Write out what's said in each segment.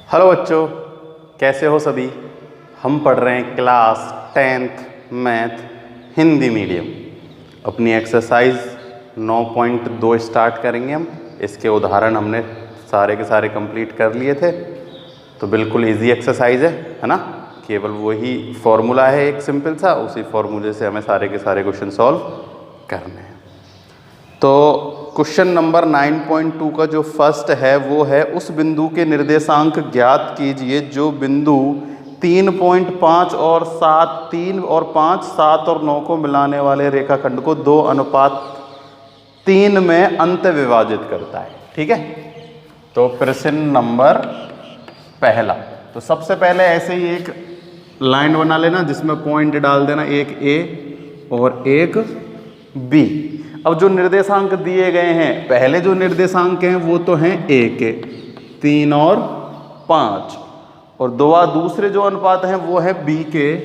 Hello बच्चों, कैसे हो सभी। हम पढ़ रहे हैं class 10th math Hindi medium. अपनी एक्सरसाइज 9.2 स्टार्ट करेंगे हम। इसके उदाहरण हमने सारे के सारे कंप्लीट कर लिए थे, तो बिल्कुल इजी एक्सरसाइज है ना। केवल वही फॉर्मूला है एक सिंपल सा, उसी फॉर्मूले से हमें सारे के सारे क्वेश्चन सॉल्व करने हैं। तो क्वेश्चन नंबर 9.2 का जो फर्स्ट है वो है, उस बिंदु के निर्देशांक ज्ञात कीजिए जो बिंदु 3.5 और 7, 3 और 5, 7 और 9 को मिलाने वाले रेखाखंड को 2:3 में अंत विभाजित करता है। ठीक है, तो प्रश्न नंबर पहला। तो सबसे पहले ऐसे ही एक लाइन बना लेना जिसमें पॉइंट डाल देना, एक ए और एक बी। अब जो निर्देशांक दिए गए हैं, पहले जो निर्देशांक हैं वो तो हैं ए के 3 और 5, और दूसरे जो अनुपात हैं वो है बी के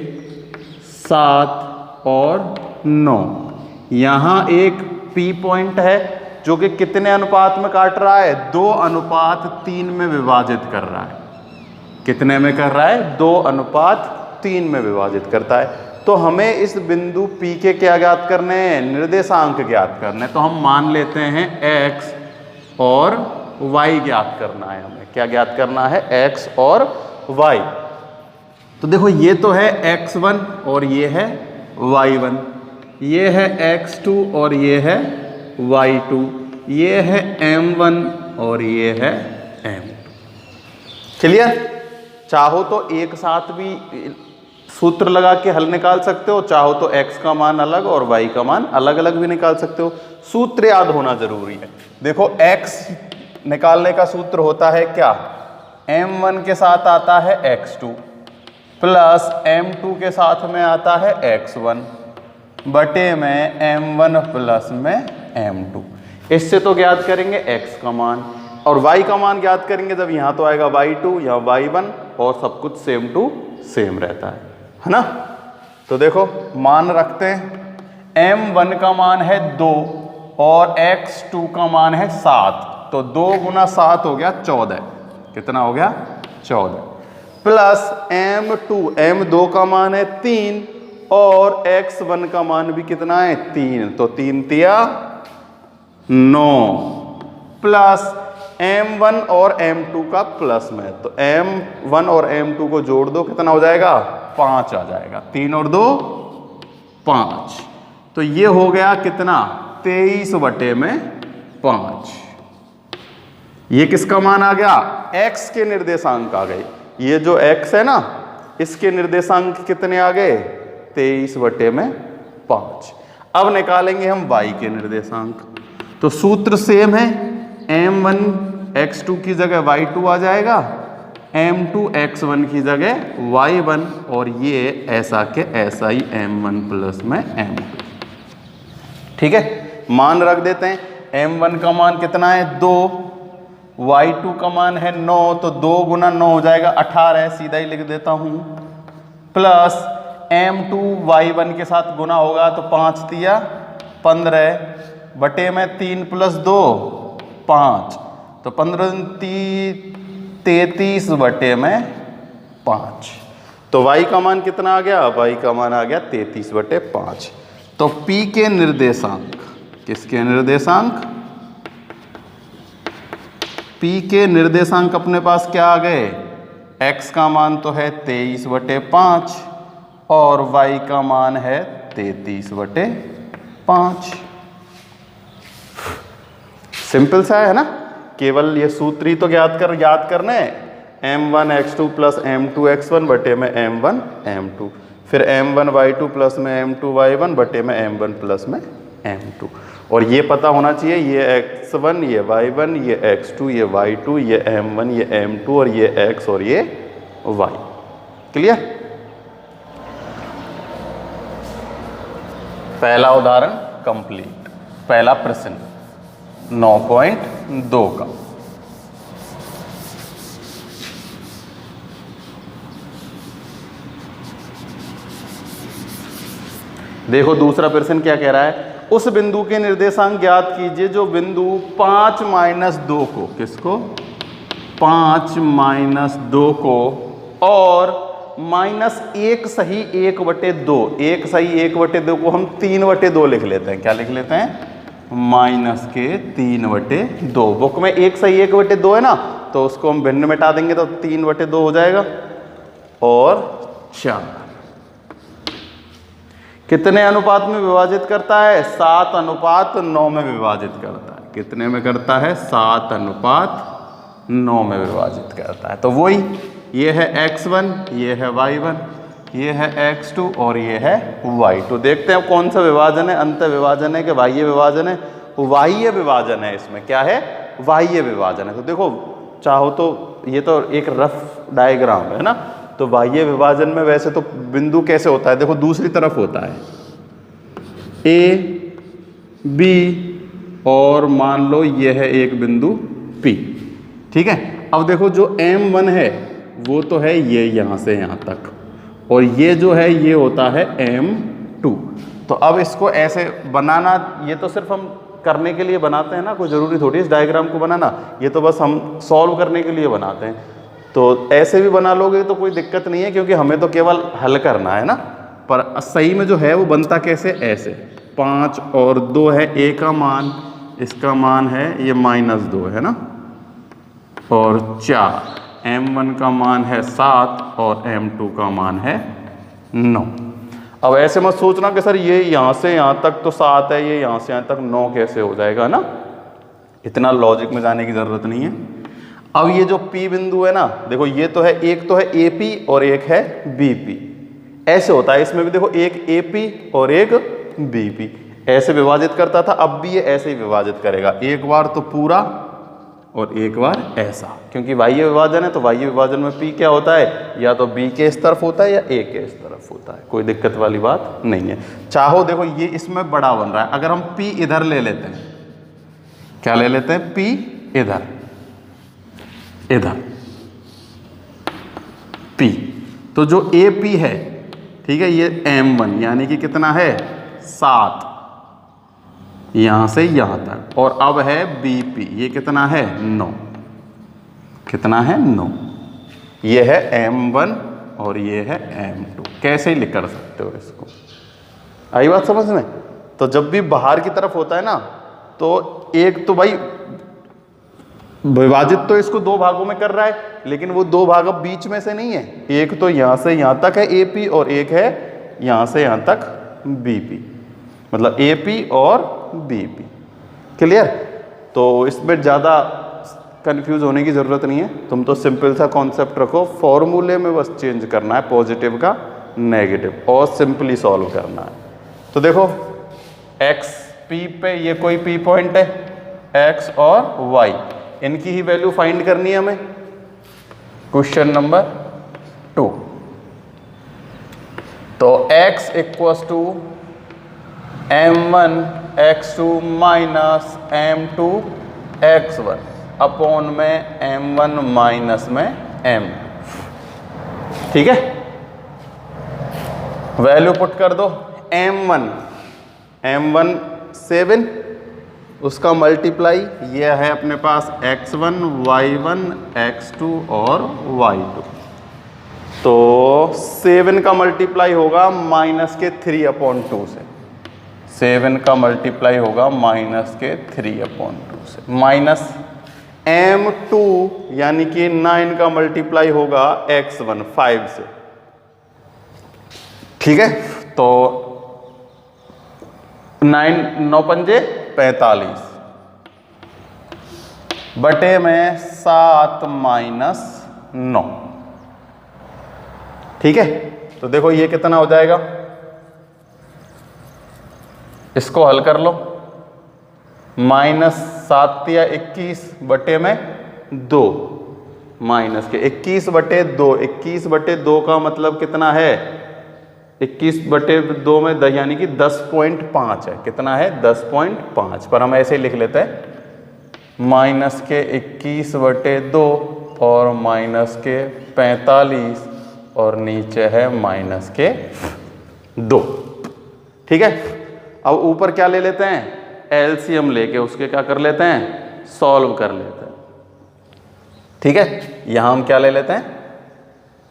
7 और 9। यहाँ एक पी पॉइंट है जो कि कितने अनुपात में काट रहा है, 2:3 में विभाजित कर रहा है। कितने में कर रहा है, 2:3 में विभाजित करता है। तो हमें इस बिंदु P के क्या ज्ञात करने हैं, निर्देशांक ज्ञात करने हैं। तो हम मान लेते हैं x और y ज्ञात करना है। हमें क्या ज्ञात करना है, x और y। तो देखो ये तो है x1 और ये है y1, ये है x2 और ये है y2, ये है m1 और ये है m2। क्लियर। चाहो तो एक साथ भी सूत्र लगा के हल निकाल सकते हो, चाहो तो x का मान अलग और y का मान अलग अलग भी निकाल सकते हो। सूत्र याद होना जरूरी है। देखो x निकालने का सूत्र होता है क्या, m1 के साथ आता है x2 प्लस m2 के साथ में आता है x1 बटे में m1 प्लस में m2। इससे तो ज्ञात करेंगे x का मान, और y का मान ज्ञात करेंगे जब यहाँ तो आएगा y2 या y1, और सब कुछ सेम टू सेम रहता है ना। तो देखो मान रखते हैं, m1 का मान है 2 और x2 का मान है 7, तो 2 गुना 7 हो गया 14। कितना हो गया, 14। प्लस m2 का मान है 3 और x1 का मान भी कितना है, 3, तो 3 तिया 9, प्लस m1 और m2 का प्लस में, तो m1 और m2 को जोड़ दो, कितना हो जाएगा, 5 आ जाएगा। 3 और 2 5, तो ये हो गया कितना, 23/5। ये किसका मान आ गया, x के निर्देशांक आ गए। ये जो x है ना, इसके निर्देशांक कितने आ गए, 23/5। अब निकालेंगे हम y के निर्देशांक। तो सूत्र सेम है, m1 x2 की जगह y2 आ जाएगा, m2 x1 की जगह y1, और ये ऐसा के ऐसा ही m1 प्लस में m2। ठीक है, मान रख देते हैं। m1 का मान कितना है, 2, y2 का मान है 9, तो 2 गुना 9 हो जाएगा 18, सीधा ही लिख देता हूं, प्लस m2 y1 के साथ गुना होगा तो 5 तिया 15 बटे में 3 प्लस 2 5, तो 15 33/5। तो y का मान कितना आ गया, y का मान आ गया 33/5। तो P के निर्देशांक, किसके निर्देशांक, P के निर्देशांक अपने पास क्या आ गए, x का मान तो है 23/5 और y का मान है 33/5। सिंपल सा है ना। केवल ये सूत्र ही तो याद करना है, m1 x2 plus m2 x1 बटे में m1 m2, फिर m1 y2 प्लस में m2 y1 बटे में m1 प्लस में m2। और ये पता होना चाहिए, ये x1, ये y1, ये x2, ये y2, ये m1, ये m2, और ये x और ये y। क्लियर। पहला उदाहरण कंप्लीट। पहला प्रश्न 9.2 का। देखो दूसरा प्रश्न क्या कह रहा है, उस बिंदु के निर्देशांक ज्ञात कीजिए जो बिंदु 5 - 2 को, किसको, 5 माइनस 2 को और माइनस 1 सही 1/2, 1 सही 1/2 को हम 3/2 लिख लेते हैं। क्या लिख लेते हैं? माइनस के 3/2। बुक में 1 सही 1/2 है ना, तो उसको हम भिन्न मिटा देंगे तो 3/2 हो जाएगा। और 4 कितने अनुपात में विभाजित करता है? 7:9 में विभाजित करता है। कितने में करता है? 7:9 में विभाजित करता है। तो वही, ये है x1, ये है y1, ये है x2 और ये है y2। देखते हैं कौन सा विभाजन है, अंत विभाजन है कि बाह्य विभाजन है? बाह्य विभाजन है। इसमें क्या है? बाह्य विभाजन है। तो देखो, चाहो तो ये तो एक रफ डायग्राम है ना, तो बाह्य विभाजन में वैसे तो बिंदु कैसे होता है? देखो दूसरी तरफ होता है A, B और मान लो ये है एक बिंदु P। ठीक है। अब देखो जो M1 है वो तो है ये यहाँ से यहाँ तक, और ये जो है ये होता है M2। तो अब इसको ऐसे बनाना, ये तो सिर्फ हम करने के लिए बनाते हैं ना, कोई ज़रूरी थोड़ी इस डायग्राम को बनाना, ये तो बस हम सॉल्व करने के लिए बनाते हैं। तो ऐसे भी बना लोगे तो कोई दिक्कत नहीं है, क्योंकि हमें तो केवल हल करना है ना। पर सही में जो है वो बनता कैसे? ऐसे 5 और 2 है, A का मान, इसका मान है ये -2 है ना, और 4, M1 का मान है 7 और M2 का मान है 9। अब ऐसे मत सोचना कि सर ये यहाँ से यहाँ तक तो 7 है, ये यहाँ से यहाँ तक 9 कैसे हो जाएगा ना, इतना लॉजिक में जाने की ज़रूरत नहीं है। अब ये जो P बिंदु है ना, देखो ये तो है, एक तो है AP और एक है BP। ऐसे होता है इसमें भी, देखो एक AP और एक BP ऐसे विभाजित करता था, अब भी ये ऐसे ही विभाजित करेगा, एक बार तो पूरा और एक बार ऐसा। क्योंकि बाह्य विभाजन है तो बाह्य विभाजन में P क्या होता है? या तो B के इस तरफ होता है या A के इस तरफ होता है, कोई दिक्कत वाली बात नहीं है। चाहो देखो ये इसमें बड़ा बन रहा है, अगर हम P इधर ले लेते हैं, क्या ले लेते हैं? P इधर, इधर P, तो जो AP है, ठीक है, ये M1 यानी कि कितना है? 7 यहां से यहां तक, और अब है BP, ये कितना है? 9। कितना है? 9। ये है M1 और ये है M2। कैसे ही लिख कर सकते हो इसको, आई बात समझ में? तो जब भी बाहर की तरफ होता है ना, तो एक तो भाई विभाजित तो इसको 2 भागों में कर रहा है, लेकिन वो 2 भाग अब बीच में से नहीं है, एक तो यहां से यहां तक है AP और एक है यहां से यहां तक BP, मतलब AP और BP। क्लियर? तो इसमें ज़्यादा कंफ्यूज होने की ज़रूरत नहीं है, तुम तो सिंपल सा कॉन्सेप्ट रखो, फॉर्मूले में बस चेंज करना है पॉजिटिव का नेगेटिव और सिंपली सॉल्व करना है। तो देखो x P पे ये कोई P पॉइंट है, x और y, इनकी ही वैल्यू फाइंड करनी है हमें। क्वेश्चन नंबर 2, तो x equals to M1 x2 minus M2 x1 upon में M1 माइनस में M। ठीक है, वैल्यू पुट कर दो। M1 7, उसका मल्टीप्लाई ये है अपने पास x1 y1 x2 और y2, तो 7 का मल्टीप्लाई होगा माइनस के 3/2 से, 7 का मल्टीप्लाई होगा माइनस के 3/2 से, माइनस M2 यानी कि 9 का मल्टीप्लाई होगा x1 5 से। ठीक है, तो 9 पंजे 45 बटे में 7 माइनस 9। ठीक है, तो देखो ये कितना हो जाएगा, इसको हल कर लो, -7 या 21 बटे में 2, माइनस के 21 बटे 2, 21 बटे 2 का मतलब कितना है? 21 बटे 2 में 10 यानी कि 10.5 है। कितना है? 10.5, पर हम ऐसे ही लिख लेते हैं, माइनस के 21 बटे 2 और माइनस के 45 और नीचे है माइनस के 2। ठीक है, अब ऊपर क्या ले लेते हैं? एलसीएम लेके उसके क्या कर लेते हैं? सॉल्व कर लेते हैं। ठीक है, यहां हम क्या ले लेते हैं,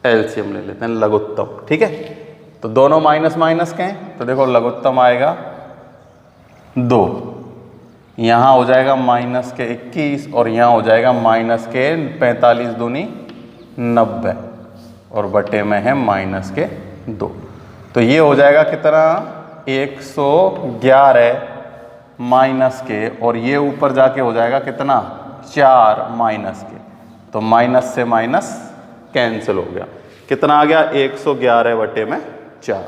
एलसीएम ले लेते हैं, लघुत्तम। ठीक है, तो दोनों माइनस माइनस के हैं, तो देखो लघुत्तम आएगा 2, यहाँ हो जाएगा माइनस के 21 और यहाँ हो जाएगा माइनस के 45 दूनी 90 और बटे में है माइनस के 2। तो ये हो जाएगा कितना, 111 माइनस के, और ये ऊपर जाके हो जाएगा कितना, 4 माइनस के। तो माइनस से माइनस कैंसिल हो गया, कितना आ गया, 111 बटे में 4।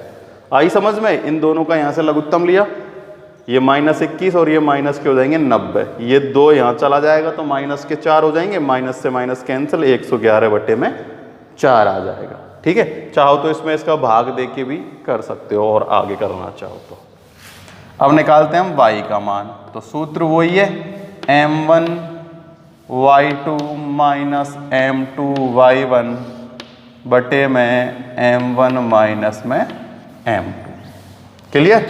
आई समझ में, इन दोनों का यहाँ से लघुत्तम लिया, ये माइनस 21 और ये माइनस के हो जाएंगे 90, ये 2 यहाँ चला जाएगा तो माइनस के 4 हो जाएंगे, माइनस से माइनस कैंसिल, 111 बटे में 4 आ जाएगा। ठीक है, चाहो तो इसमें इसका भाग दे के भी कर सकते हो और आगे करना चाहो तो। अब निकालते हैं हम y का मान, तो सूत्र वही है, m1 y2 minus m2 y1 बटे में m1 माइनस में m2। क्लियर,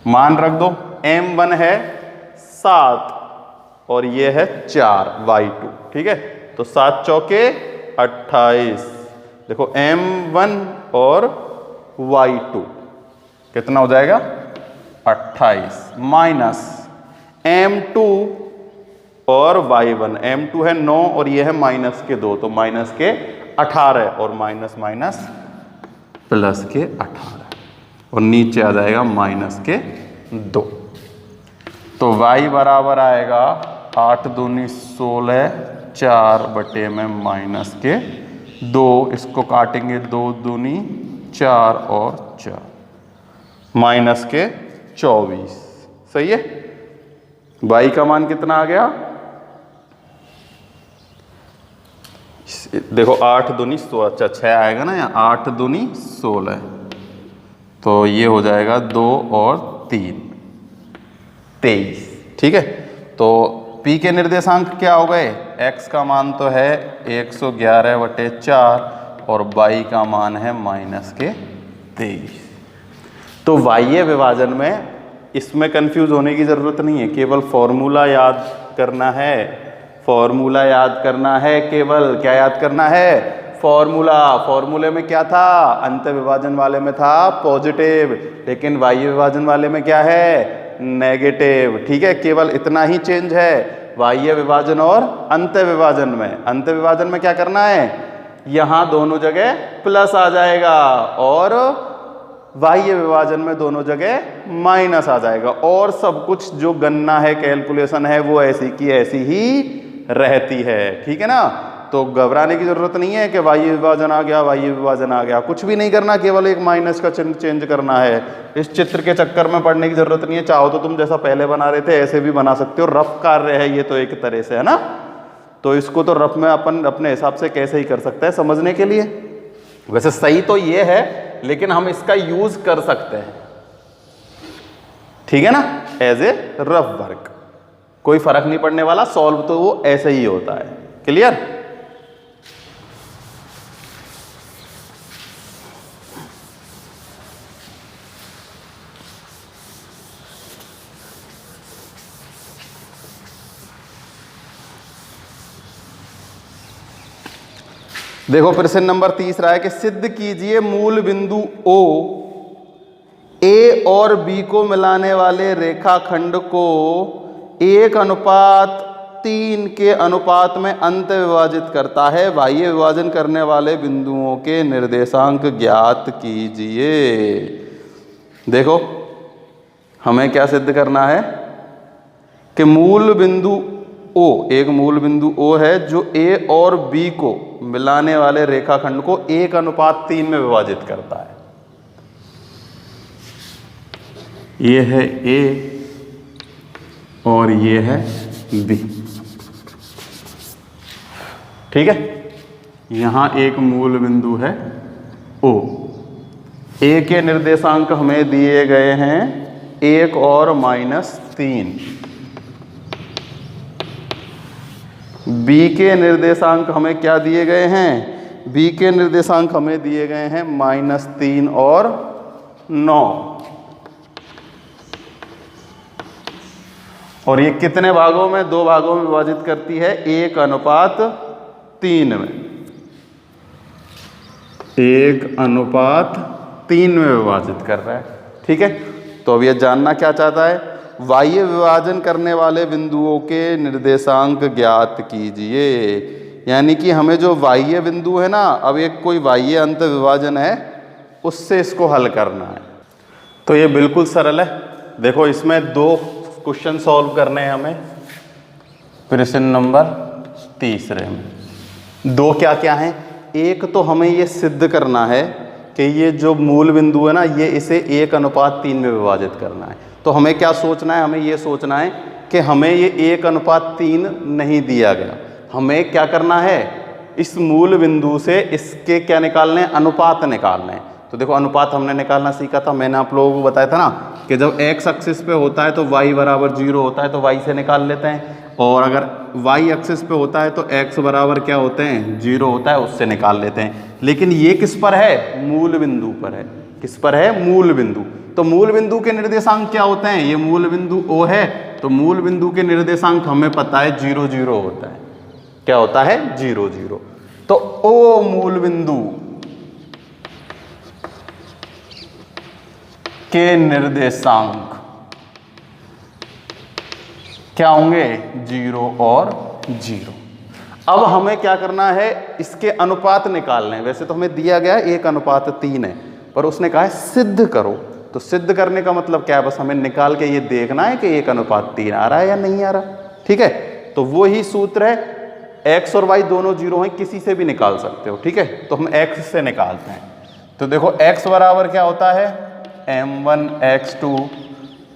मान रख दो, m1 है 7 और ये है 4 y2। ठीक है, तो 7 चौके 28, देखो m1 और y2 कितना हो जाएगा, 28 माइनस m2 और y1, m2 है 9 और ये है माइनस के 2, तो माइनस के 18 और माइनस माइनस प्लस के 18 और नीचे आ जाएगा माइनस के 2। तो y बराबर आएगा 8 दूनी 16, 4 बटे में माइनस के 2, इसको काटेंगे 2 दूनी 4 और 4, माइनस के 24। सही है, y का मान कितना आ गया, देखो 8 दूनी 16, अच्छा 6 आएगा ना यहाँ, 8 दूनी 16, तो ये हो जाएगा 2 और 3 23। ठीक है, तो P के निर्देशांक क्या हो गए, x का मान तो है 111 बटे 4 और y का मान है माइनस के 23। तो y विभाजन में इसमें कंफ्यूज होने की ज़रूरत नहीं है, केवल फॉर्मूला याद करना है, फॉर्मूला याद करना है, केवल क्या याद करना है, फॉर्मूला। फॉर्मूले में क्या था, अंत विभाजन वाले में था पॉजिटिव, लेकिन y विभाजन वाले में क्या है, नेगेटिव। ठीक है, केवल इतना ही चेंज है y विभाजन और अंत विभाजन में। अंत विभाजन में क्या करना है, यहाँ दोनों जगह प्लस आ जाएगा और y विभाजन में दोनों जगह माइनस आ जाएगा, और सब कुछ जो गणना है, कैलकुलेशन है, वो ऐसी की ऐसी ही रहती है। ठीक है ना, तो घबराने की जरूरत नहीं है कि y विभाजन आ गया, y विभाजन आ गया, कुछ भी नहीं करना, केवल एक माइनस का चिन्ह चेंज करना है। इस चित्र के चक्कर में पढ़ने की जरूरत नहीं है, चाहो तो तुम जैसा पहले बना रहे थे ऐसे भी बना सकते हो, रफ कार्य है ये तो एक तरह से, है ना। तो इसको तो रफ में अपन अपने हिसाब से कैसे ही कर सकते हैं समझने के लिए। वैसे सही तो ये है, लेकिन हम इसका यूज कर सकते हैं, ठीक है ना, एज ए रफ वर्क, कोई फर्क नहीं पड़ने वाला, सॉल्व तो वो ऐसे ही होता है। क्लियर। देखो प्रश्न नंबर 30 है कि सिद्ध कीजिए मूल बिंदु O A और B को मिलाने वाले रेखाखंड को 1:3 के अनुपात में अंत विभाजित करता है, बाह्य विभाजन करने वाले बिंदुओं के निर्देशांक ज्ञात कीजिए। देखो हमें क्या सिद्ध करना है कि मूल बिंदु O, एक मूल बिंदु O है जो A और B को मिलाने वाले रेखाखंड को 1:3 में विभाजित करता है। ये है A और ये है B, ठीक है। यहां एक मूल बिंदु है O, A के निर्देशांक हमें दिए गए हैं 1 और -3, B के निर्देशांक हमें क्या दिए गए हैं, B के निर्देशांक हमें दिए गए हैं -3 और 9। और ये कितने भागों में? 2 भागों में विभाजित करती है, 1:3 में। 1:3 में विभाजित कर रहा है। ठीक है, तो अब ये जानना क्या चाहता है? बाह्य विभाजन करने वाले बिंदुओं के निर्देशांक ज्ञात कीजिए। यानी कि हमें जो बाह्य बिंदु है ना, अब एक कोई बाह्य अंत विभाजन है, उससे इसको हल करना है। तो ये बिल्कुल सरल है। देखो, इसमें 2 क्वेश्चन सॉल्व करने हैं हमें प्रश्न नंबर 3 में। 2 क्या क्या हैं? एक तो हमें ये सिद्ध करना है कि ये जो मूल बिंदु है ना, ये इसे 1:3 में विभाजित करना है। तो हमें क्या सोचना है? हमें ये सोचना है कि हमें ये 1:3 नहीं दिया गया। हमें क्या करना है? इस मूल बिंदु से इसके क्या निकालने हैं? अनुपात निकालने हैं। तो देखो, अनुपात हमने निकालना सीखा था, मैंने आप लोगों को बताया था ना कि जब x एक्सिस पे होता है तो y बराबर 0 होता है, तो y से निकाल लेते हैं, और अगर y एक्सिस पे होता है तो x बराबर क्या होते हैं? 0 होता है, उससे निकाल लेते हैं। लेकिन ये किस पर है? मूल बिंदु पर है। किस पर है? मूल बिंदु। तो मूल बिंदु के निर्देशांक क्या होते हैं? ये मूल बिंदु O है, तो मूल बिंदु के निर्देशांक हमें पता है 0, 0 होता है। क्या होता है? 0, 0। तो O मूल बिंदु के निर्देशांक क्या होंगे? 0 और 0। अब हमें क्या करना है? इसके अनुपात निकालने हैं। वैसे तो हमें दिया गया है 1:3 है, पर उसने कहा है सिद्ध करो। तो सिद्ध करने का मतलब क्या है? बस हमें निकाल के ये देखना है कि 1:3 आ रहा है या नहीं आ रहा। ठीक है, तो वो ही सूत्र है। x और y दोनों 0 हैं, किसी से भी निकाल सकते हो। ठीक है, तो हम x से निकालते हैं। तो देखो, x बराबर क्या होता है? m1x2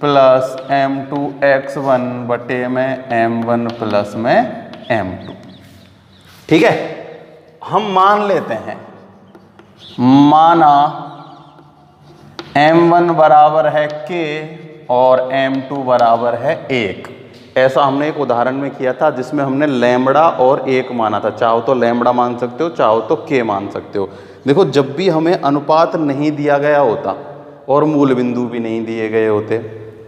प्लस m2x1 बटे में m1 प्लस में m2। ठीक है, हम मान लेते हैं, माना m1 बराबर है k और m2 बराबर है 1। ऐसा हमने एक उदाहरण में किया था जिसमें हमने लैम्बडा और 1 माना था। चाहो तो लैम्बडा मान सकते हो, चाहो तो k मान सकते हो। देखो, जब भी हमें अनुपात नहीं दिया गया होता और मूल बिंदु भी नहीं दिए गए होते,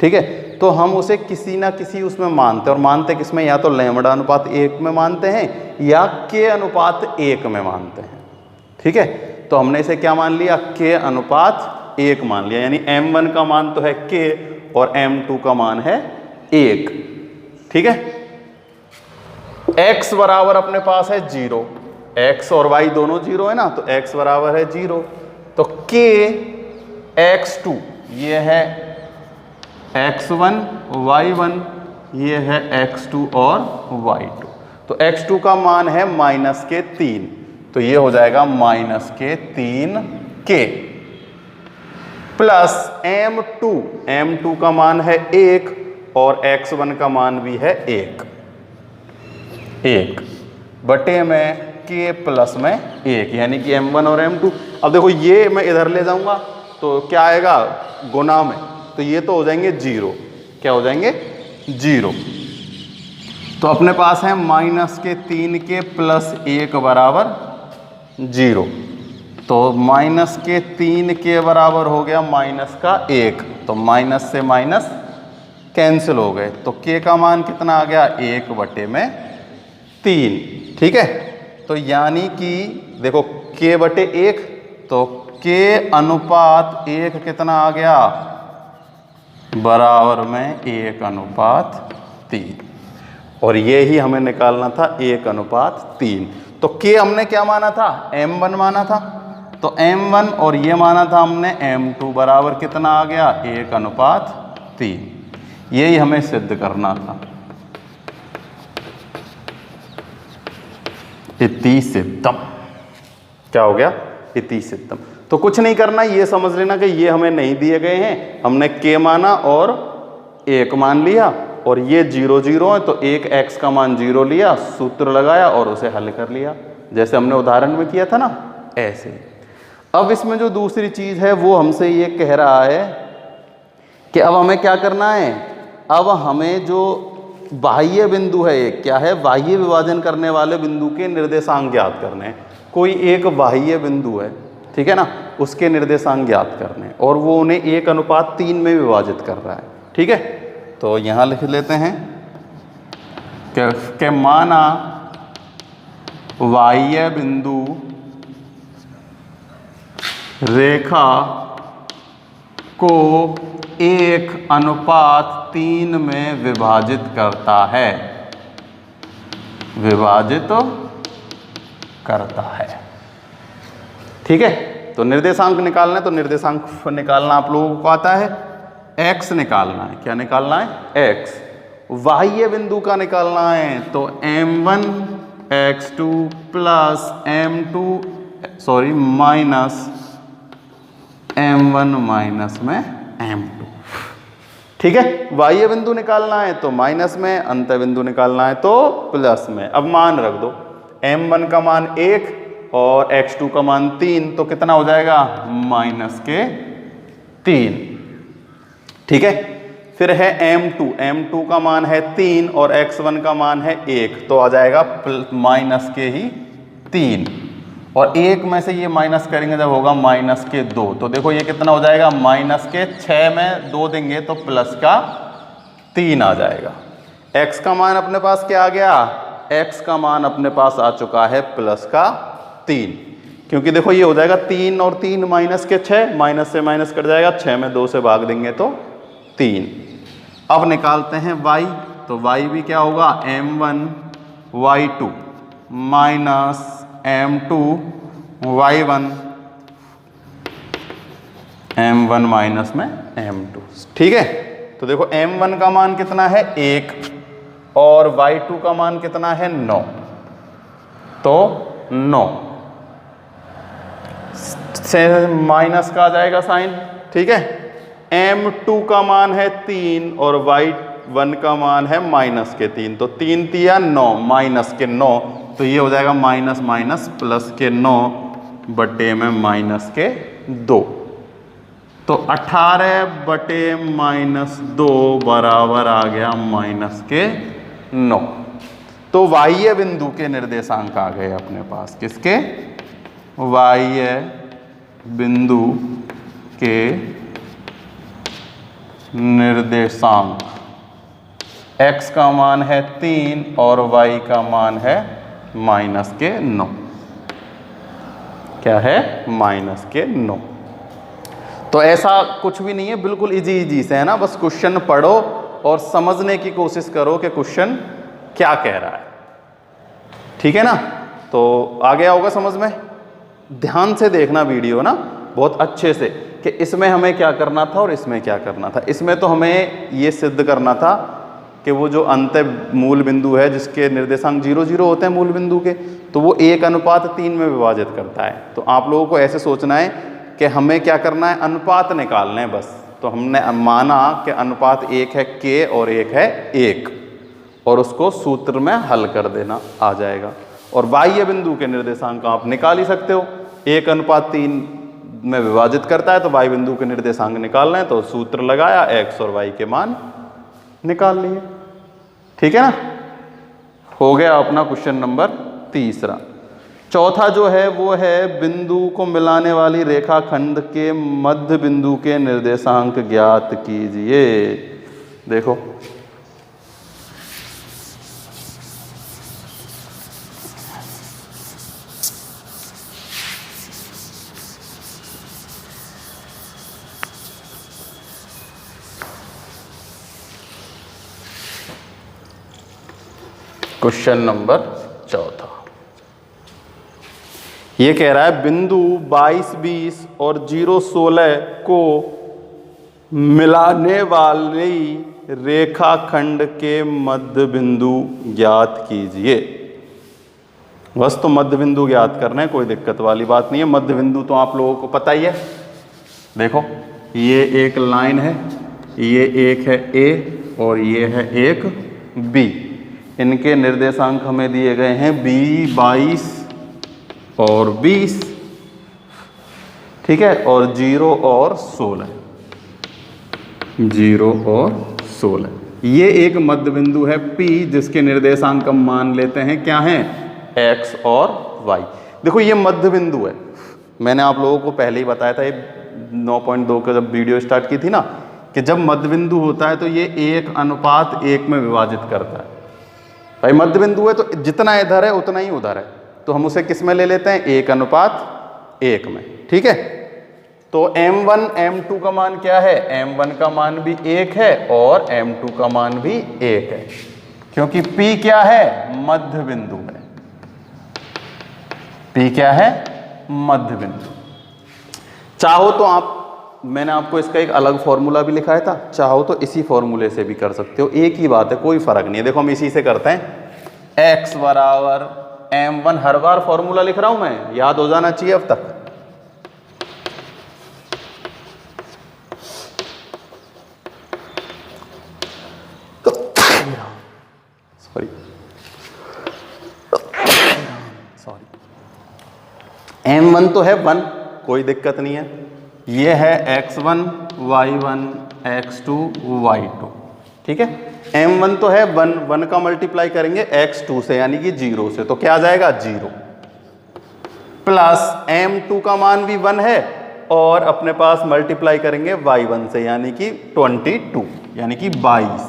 ठीक है, तो हम उसे किसी ना किसी उसमें मानते हैं। और मानते किसमें? या तो लैम्बडा अनुपात 1 में मानते हैं या k अनुपात 1 में मानते हैं। ठीक है, तो हमने इसे क्या मान लिया? k अनुपात 1 मान लिया। यानी m1 का मान तो है k और m2 का मान है 1। ठीक है, x बराबर अपने पास है 0। x और y दोनों 0 है ना, तो x बराबर है 0। तो k x2 ये है x1 y1, ये है x2 और y2। तो x2 का मान है -3, तो ये हो जाएगा -3k प्लस m2 का मान है 1 और x1 का मान भी है 1 बटे में k प्लस में 1, यानी कि m1 और m2। अब देखो, ये मैं इधर ले जाऊंगा तो क्या आएगा? गुना में, तो ये तो हो जाएंगे 0। क्या हो जाएंगे? 0। तो अपने पास है -3k प्लस 1 बराबर 0। तो -3k बराबर हो गया -1, तो माइनस से माइनस कैंसिल हो गए। तो k का मान कितना आ गया? 1/3। ठीक है, तो यानी कि देखो, k/1, तो k अनुपात 1 कितना आ गया? बराबर में 1:3। और ये ही हमें निकालना था 1:3। तो k हमने क्या माना था? m1 माना था। तो m1 और ये माना था हमने m2 बराबर कितना आ गया? 1:3। यही हमें सिद्ध करना था। इति सिद्धम। क्या हो गया? इति सिद्धम। तो कुछ नहीं करना, ये समझ लेना कि ये हमें नहीं दिए गए हैं, हमने k माना और 1 मान लिया, और ये 0, 0 है, तो 1 x का मान 0 लिया, सूत्र लगाया और उसे हल कर लिया, जैसे हमने उदाहरण में किया था ना, ऐसे। अब इसमें जो दूसरी चीज़ है वो हमसे ये कह रहा है कि अब हमें क्या करना है? अब हमें जो बाह्य बिंदु है, एक क्या है? बाह्य विभाजन करने वाले बिंदु के निर्देशांक ज्ञात करने हैं। कोई एक बाह्य बिंदु है, ठीक है ना, उसके निर्देशांक ज्ञात करने और वो उन्हें 1:3 में विभाजित कर रहा है। ठीक है, तो यहाँ लिख लेते हैं के माना बाह्य बिंदु रेखा को 1:3 में विभाजित करता है, विभाजित करता है। ठीक है, तो निर्देशांक निकालना है, तो निर्देशांक निकालना आप लोगों को आता है, x निकालना है। क्या निकालना है? x। बाह्य बिंदु का निकालना है तो m1 x2 plus m2 minus m1 minus में m2। ठीक है, बाह्य बिंदु निकालना है तो माइनस में, अंत बिंदु निकालना है तो प्लस में। अब मान रख दो, m1 का मान 1 और x2 का मान 3, तो कितना हो जाएगा? -3। ठीक है, फिर है m2 का मान है 3 और x1 का मान है 1, तो आ जाएगा -3। और 1 में से ये माइनस करेंगे जब होगा -2, तो देखो ये कितना हो जाएगा? -6 में 2 देंगे तो +3 आ जाएगा। x का मान अपने पास क्या आ गया? x का मान अपने पास आ चुका है +3, क्योंकि देखो ये हो जाएगा 3 और 3 -6, माइनस से माइनस कट जाएगा, 6 में 2 से भाग देंगे तो 3। अब निकालते हैं y, तो y भी क्या होगा? m1 y2 minus m2 y1, m1 minus में m2। ठीक है, तो देखो m1 का मान कितना है? 1 और y2 का मान कितना है? 9, तो 9 से माइनस का आ जाएगा साइन। ठीक है, m2 का मान है 3 और y1 का मान है -3, तो 3 तिया 9, -9, तो ये हो जाएगा माइनस माइनस प्लस के 9 बटे में -2, तो 18 बटे -2 बराबर आ गया -9। तो बाह्य बिंदु के निर्देशांक आ गए अपने पास। किसके? बाह्य बिंदु के निर्देशांक। x का मान है 3 और y का मान है -9। क्या है? -9। तो ऐसा कुछ भी नहीं है, बिल्कुल इजी से है ना, बस क्वेश्चन पढ़ो और समझने की कोशिश करो कि क्वेश्चन क्या कह रहा है। ठीक है ना, तो आ गया होगा समझ में। ध्यान से देखना वीडियो ना, बहुत अच्छे से, कि इसमें हमें क्या करना था और इसमें क्या करना था। इसमें तो हमें ये सिद्ध करना था कि वो जो अंत मूल बिंदु है जिसके निर्देशांक 0 0 होते हैं मूल बिंदु के, तो वो 1:3 में विभाजित करता है। तो आप लोगों को ऐसे सोचना है कि हमें क्या करना है? अनुपात निकालना है बस। तो हमने माना कि अनुपात 1 है k और 1 है 1, और उसको सूत्र में हल कर देना आ जाएगा। और बाह्य बिंदु के निर्देशांक आप निकाल ही सकते हो, 1:3 में विभाजित करता है, तो बाह्य बिंदु के निर्देशांक निकालना है, तो सूत्र लगाया, x और y के मान निकाल लिए। ठीक है ना, हो गया अपना क्वेश्चन नंबर 3। चौथा जो है वो है बिंदु को मिलाने वाली रेखाखंड के मध्य बिंदु के निर्देशांक ज्ञात कीजिए। देखो क्वेश्चन नंबर 4 ये कह रहा है बिंदु 22 20 और 0 16 को मिलाने वाली रेखाखंड के मध्य बिंदु ज्ञात कीजिए। बस तो मध्य बिंदु ज्ञात करना है, कोई दिक्कत वाली बात नहीं है। मध्य बिंदु तो आप लोगों को पता ही है। देखो ये एक लाइन है, ये एक है A और ये है एक B। इनके निर्देशांक हमें दिए गए हैं 22 और 20, ठीक है, और 0 और 16, 0 और 16। ये एक मध्य बिंदु है P जिसके निर्देशांक हम मान लेते हैं क्या हैं? X और Y। देखो ये मध्य बिंदु है, मैंने आप लोगों को पहले ही बताया था, ये 9.2 का जब वीडियो स्टार्ट की थी ना, कि जब मध्य बिंदु होता है तो ये 1:1 में विभाजित करता है। भाई मध्य बिंदु है तो जितना इधर है उतना ही उधर है, तो हम उसे किस में ले लेते हैं, 1:1 में। ठीक है, तो M1 M2 का मान क्या है, M1 का मान भी 1 है और M2 का मान भी 1 है, क्योंकि P क्या है, मध्य बिंदु है। P क्या है, मध्य बिंदु। चाहो तो आप, मैंने आपको इसका एक अलग फॉर्मूला भी लिखाया था, चाहो तो इसी फॉर्मूले से भी कर सकते हो, एक ही बात है, कोई फर्क नहीं है। देखो हम इसी से करते हैं, x बराबर M1, हर बार फॉर्मूला लिख रहा हूं मैं, याद हो जाना चाहिए अब तक। सॉरी, M1 तो है 1, कोई दिक्कत नहीं है, ये है x1 y1 x2 y2। ठीक है, M1 तो है 1, 1 का मल्टीप्लाई करेंगे x2 से यानी कि 0 से, तो क्या आ जाएगा 0, प्लस M2 का मान भी 1 है और अपने पास मल्टीप्लाई करेंगे y1 से यानी कि 22 यानी कि 22,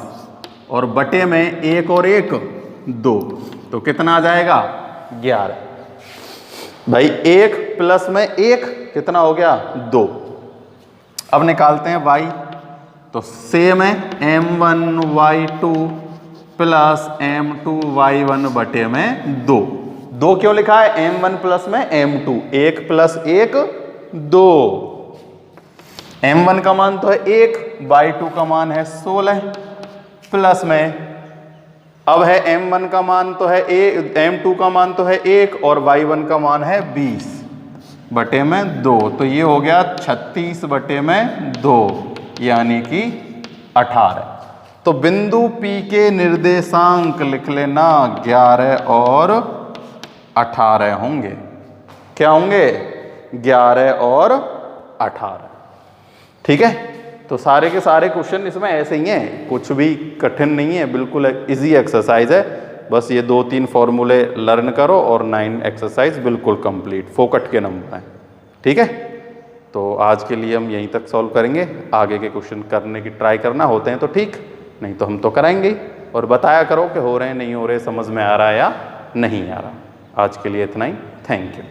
और बटे में 1 और 1 2, तो कितना आ जाएगा 11। भाई 1 प्लस में 1 कितना हो गया 2। अब निकालते हैं y, तो सेम है M1 y2 plus M2 y1 बटे में 2। 2 क्यों लिखा है, M1 प्लस में M2, 1 प्लस 1 2। M1 का मान तो है 1, y2 का मान है 16, प्लस में अब है M1 का मान तो है M2 का मान तो है 1 और y1 का मान है 20 बटे में 2, तो ये हो गया 36 बटे में 2 यानी कि 18। तो बिंदु P के निर्देशांक लिख लेना 11 और 18 होंगे। क्या होंगे, 11 और 18। ठीक है, तो सारे के सारे क्वेश्चन इसमें ऐसे ही हैं, कुछ भी कठिन नहीं है, बिल्कुल इजी एक्सरसाइज है। बस ये 2-3 फॉर्मूले लर्न करो और 9 एक्सरसाइज बिल्कुल कंप्लीट, फोकट के नंबर हैं। ठीक है, तो आज के लिए हम यहीं तक सॉल्व करेंगे, आगे के क्वेश्चन करने की ट्राई करना, होते हैं तो ठीक, नहीं तो हम तो कराएंगे। और बताया करो कि हो रहे हैं नहीं हो रहे, समझ में आ रहा है या नहीं आ रहा। आज के लिए इतना ही, थैंक यू।